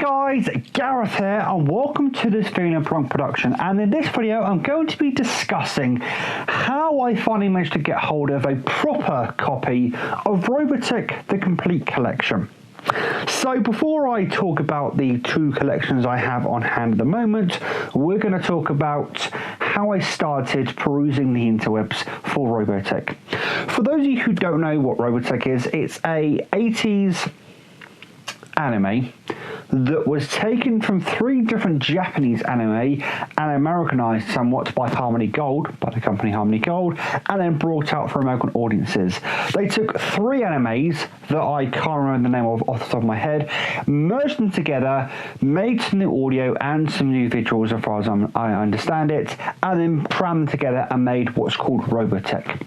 guys, Gareth here and welcome to this Feeling Prong production, and in this video I'm going to be discussing how I finally managed to get hold of a proper copy of Robotech The Complete Collection. So before I talk about the two collections I have on hand at the moment, we're going to talk about how I started perusing the interwebs for Robotech. For those of you who don't know what Robotech is, it's a 80s anime that was taken from three different Japanese anime and Americanized somewhat by the company Harmony Gold, and then brought out for American audiences. They took three animes that I can't remember the name of off the top of my head, merged them together, made some new audio and some new visuals as far as I understand it, and then crammed together and made what's called Robotech.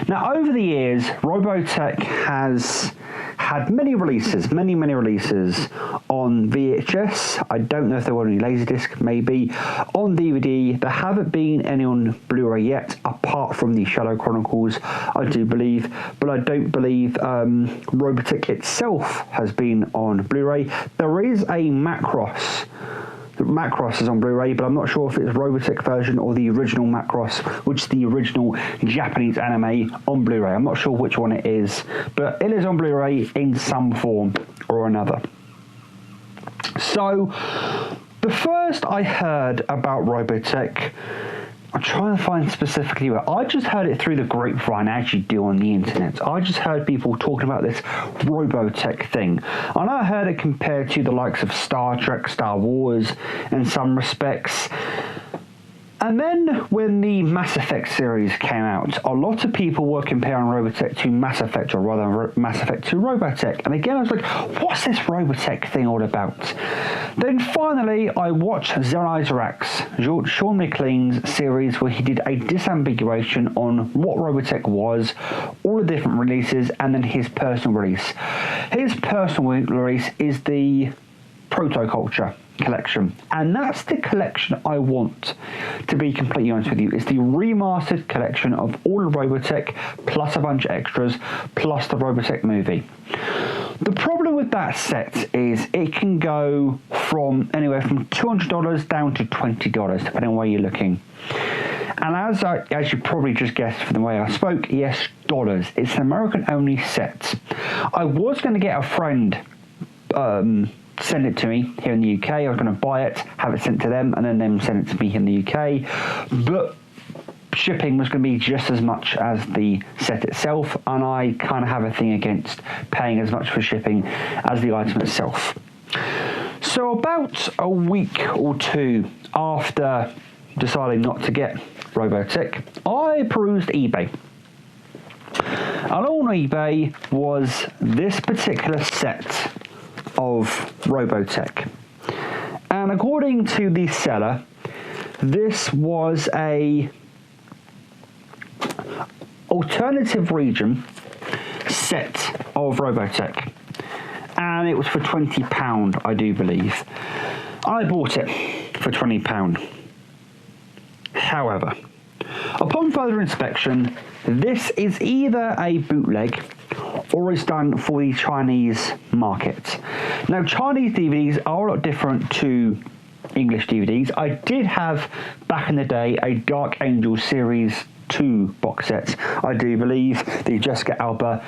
Now, over the years, Robotech has had many releases on VHS. I don't know if there were any Laserdisc, maybe. On DVD, there haven't been any on Blu-ray yet, apart from the Shadow Chronicles, I do believe. But I don't believe Robotech itself has been on Blu-ray. There is a Macross is on Blu-ray, but I'm not sure if it's Robotech version or the original Macross, which is the original Japanese anime on Blu-ray. I'm not sure which one it is, but it is on Blu-ray in some form or another. So, the first I heard about Robotech, I'm trying to find specifically where. I just heard it through the grapevine, as you do on the internet. I just heard people talking about this Robotech thing. And I heard it compared to the likes of Star Trek, Star Wars, in some respects. And then when the Mass Effect series came out, a lot of people were comparing Robotech to Mass Effect, or rather Mass Effect to Robotech. And again, I was like, what's this Robotech thing all about? Then finally, I watched Zero Isaacs, Sean McLean's series, where he did a disambiguation on what Robotech was, all the different releases, and then his personal release. His personal release is the Protoculture collection, and that's the collection I want, to be completely honest with you. It's the remastered collection of all of Robotech plus a bunch of extras plus the Robotech movie. The problem with that set is it can go from anywhere from $200 down to $20 depending on where you're looking. And as you probably just guessed from the way I spoke, yes, dollars. It's an American only set. I was going to get a friend send it to me here in the UK. I was going to buy it, have it sent to them, and then them send it to me here in the UK. But shipping was going to be just as much as the set itself, and I kind of have a thing against paying as much for shipping as the item itself. So about a week or two after deciding not to get Robotech, I perused eBay. And on eBay was this particular set of Robotech, and according to the seller, this was a alternative region set of Robotech, and it was for £20, I do believe. I bought it for £20. However, upon further inspection, this is either a bootleg or is done for the Chinese market. Now, Chinese DVDs are a lot different to English DVDs. I did have, back in the day, a Dark Angel Series 2 box set. I do believe the Jessica Alba,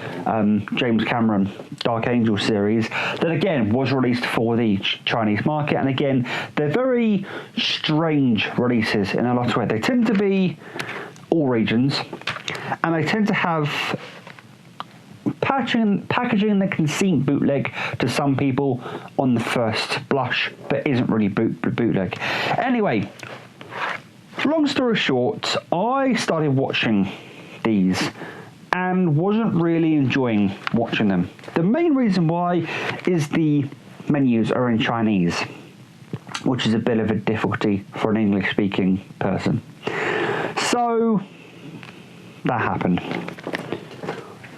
James Cameron Dark Angel series, that again was released for the Chinese market. And again, they're very strange releases in a lot of ways. They tend to be all regions, and they tend to have packaging that can seem bootleg to some people on the first blush, but isn't really bootleg. Anyway, long story short, I started watching these and wasn't really enjoying watching them. The main reason why is the menus are in Chinese, which is a bit of a difficulty for an English-speaking person. So that happened.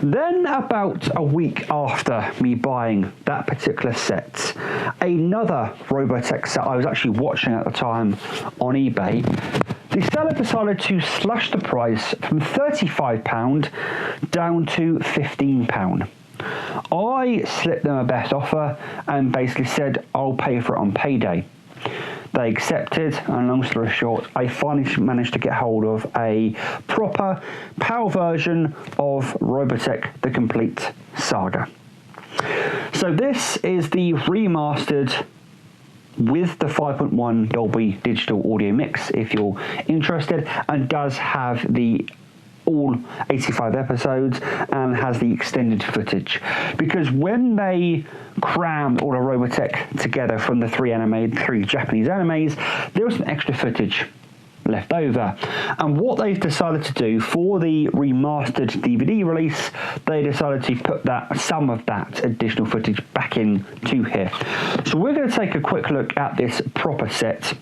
Then about a week after me buying that particular set, another Robotech set I was actually watching at the time on eBay, the seller decided to slash the price from £35 down to £15. I slipped them a best offer and basically said I'll pay for it on payday. They accepted, and long story short, I finally managed to get hold of a proper PAL version of Robotech The Complete Saga. So this is the remastered with the 5.1 Dolby Digital Audio Mix, if you're interested, and does have the all 85 episodes and has the extended footage, because when they crammed all of Robotech together from the three Japanese animes, there was some extra footage left over, and what they've decided to do for the remastered DVD release, they decided to put some of that additional footage back into here. So we're going to take a quick look at this proper set.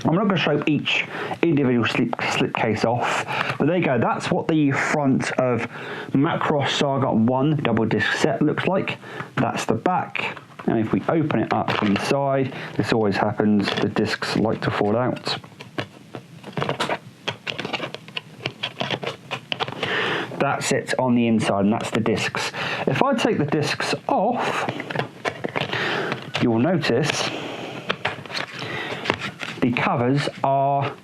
I'm not going to show each individual slipcase off, but there you go. That's what the front of Macross Saga 1 double disc set looks like. That's the back. And if we open it up inside, this always happens, the discs like to fall out. That's it on the inside, and that's the discs. If I take the discs off, you'll notice the covers are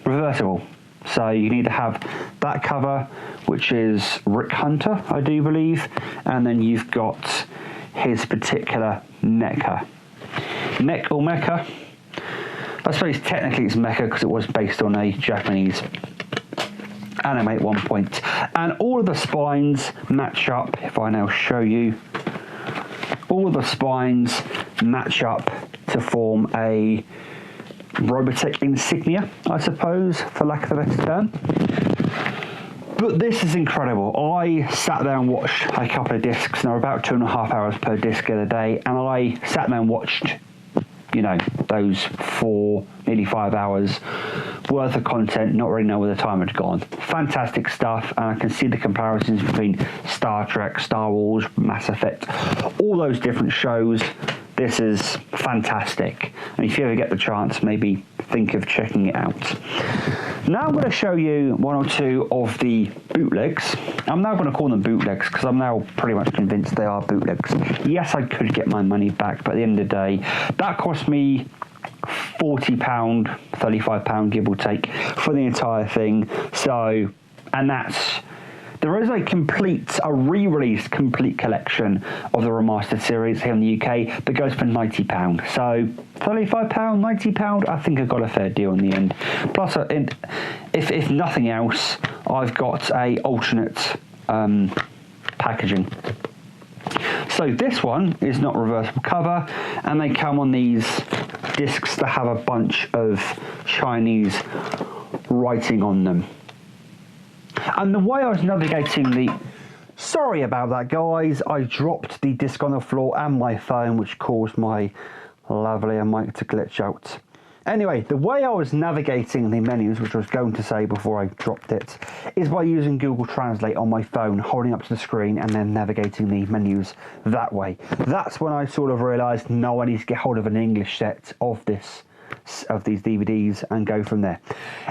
reversible. So you need to have that cover, which is Rick Hunter, I do believe, and then you've got his particular mecha. Mech or mecha? I suppose technically it's mecha because it was based on a Japanese anime at one point. And all of the spines match up. If I now show you, all of the spines match up to form a Robotech insignia, I suppose, for lack of a better term. But this is incredible. I sat there and watched a couple of discs, and they're about 2.5 hours per disc the other day, and I sat there and watched, you know, those 4, nearly 5 hours worth of content, not really know where the time had gone. Fantastic stuff, and I can see the comparisons between Star Trek, Star Wars, Mass Effect, all those different shows. This is fantastic, and if you ever get the chance, maybe think of checking it out. Now I'm going to show you one or two of the bootlegs. I'm now going to call them bootlegs because I'm now pretty much convinced they are bootlegs. Yes, I could get my money back, but at the end of the day, that cost me £40, £35, give or take, for the entire thing. So, and there is a re-released complete collection of the remastered series here in the UK that goes for £90. So £35, £90, I think I got a fair deal in the end. Plus, if nothing else, I've got a alternate packaging. So this one is not reversible cover, and they come on these discs that have a bunch of Chinese writing on them. And the way I was navigating sorry about that, guys, I dropped the disc on the floor and my phone, which caused my lovely mic to glitch out. Anyway, the way I was navigating the menus, which I was going to say before I dropped it, is by using Google Translate on my phone, holding up to the screen and then navigating the menus that way. That's when I sort of realised, no, I need to get hold of an English set of these DVDs and go from there.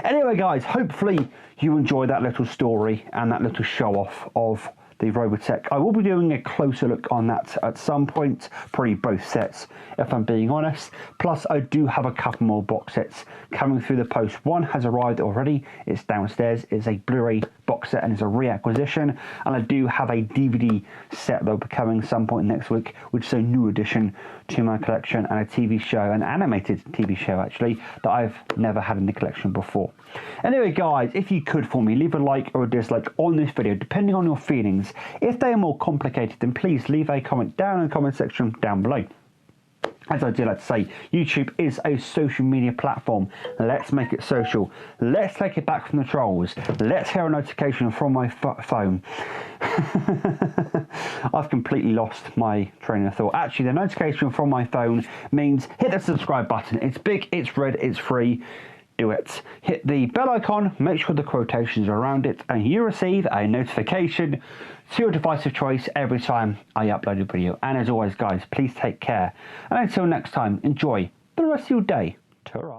Anyway, guys, hopefully you enjoyed that little story and that little show off of the Robotech. I will be doing a closer look on that at some point, probably both sets, if I'm being honest. Plus, I do have a couple more box sets coming through the post. One has arrived already, it's downstairs, it's a Blu-ray box set and it's a reacquisition. And I do have a DVD set that will be coming some point next week, which is a new addition to my collection, and a TV show, an animated TV show actually, that I've never had in the collection before. Anyway, guys, if you could for me, leave a like or a dislike on this video, depending on your feelings. If they are more complicated, then please leave a comment down in the comment section down below. As I do like to say, YouTube is a social media platform. Let's make it social. Let's take it back from the trolls. Let's hear a notification from my phone. I've completely lost my train of thought. Actually, the notification from my phone means hit the subscribe button. It's big, it's red, it's free. Do it. Hit the bell icon, make sure the quotations are around it, and you receive a notification to your device of choice every time I upload a video. And as always, guys, please take care. And until next time, enjoy the rest of your day. Ta-ra.